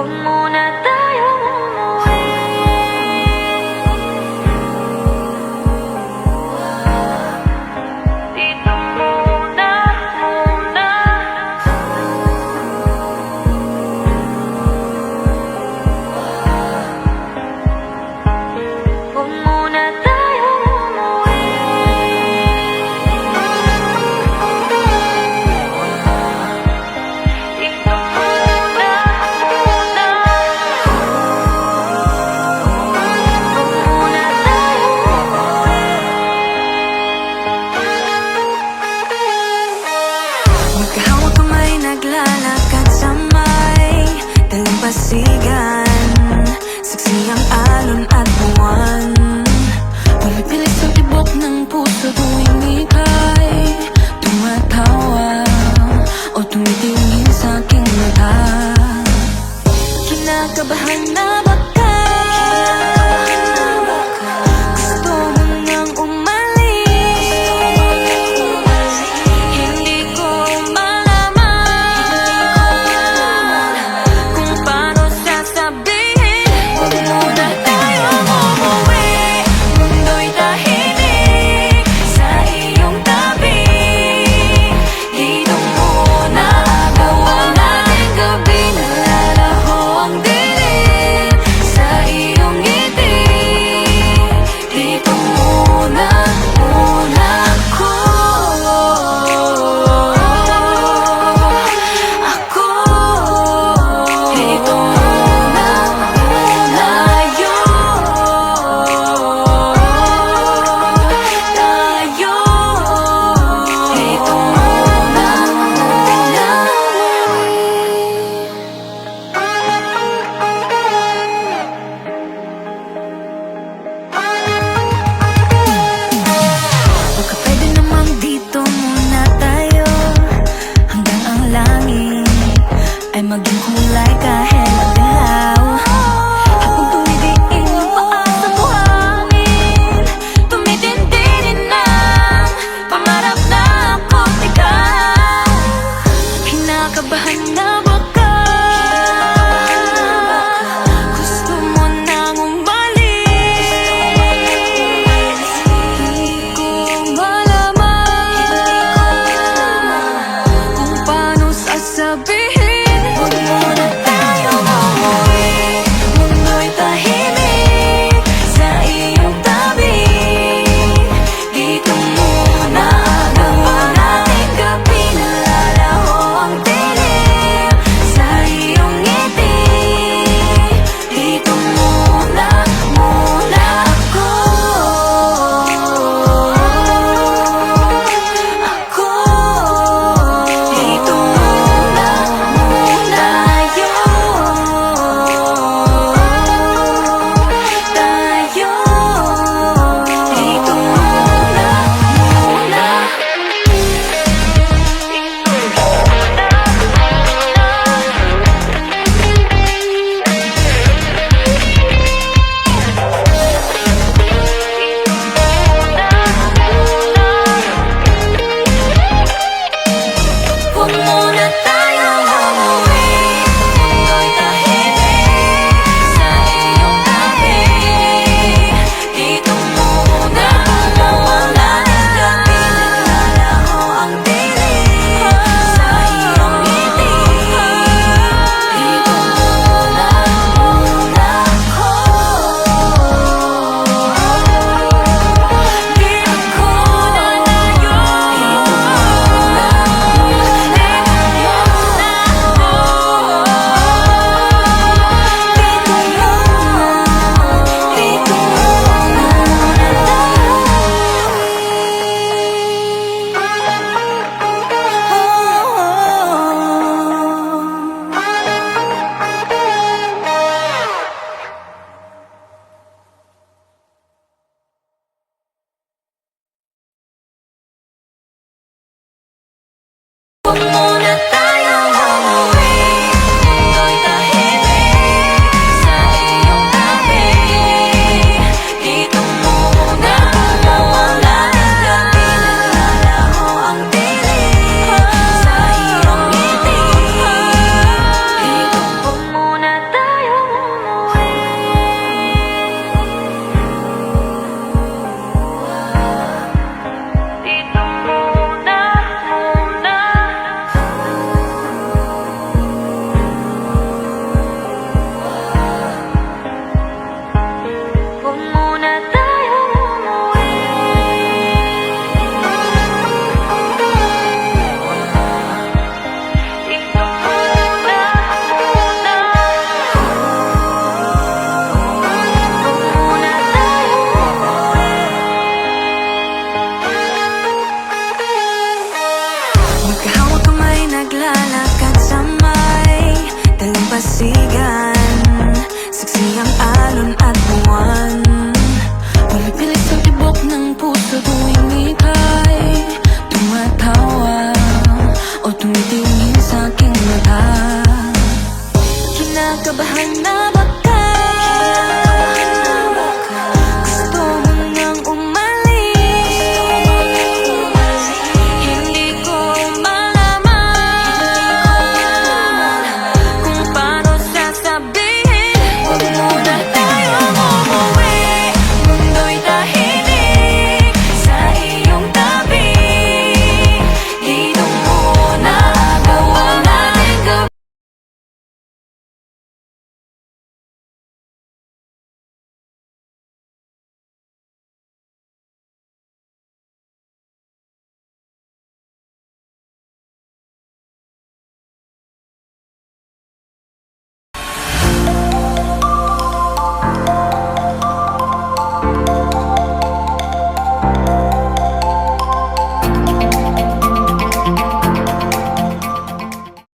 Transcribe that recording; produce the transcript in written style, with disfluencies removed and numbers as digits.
Huwag muna tayong umuwi. Dito muna, muna. Huwag muna tayong umuwi. Dito muna, muna. Huwag muna tayong umuwi. Magkahawak kamay, naglalakad sa may dalampasigan. Saksi ang alon at buwan. Pumipilit sa tibok ng puso tuwing ika'y tumatawa o tumitingin sa aking mata. Kinakabahan na baka gusto mo nang umalis. Hindi ko malaman kung paano sasabihin. Huwag muna tayong umuwi. Mundo'y tahimik sa iyong tabi. Dito muna agawan natin gabi. Nalalaho ang dilim sa iyong ngiti. Dito muna, muna ako. Dito muna, muna tayo. Dito muna, muna. Baka pwede namang dito muna tayo hanggang ang langit ay maging kulay kahit madilaw. Habang tumidiin ang paa sa buhangin, tumitindi rin ang pangarap na ako't ikaw. Kinakabahan na baka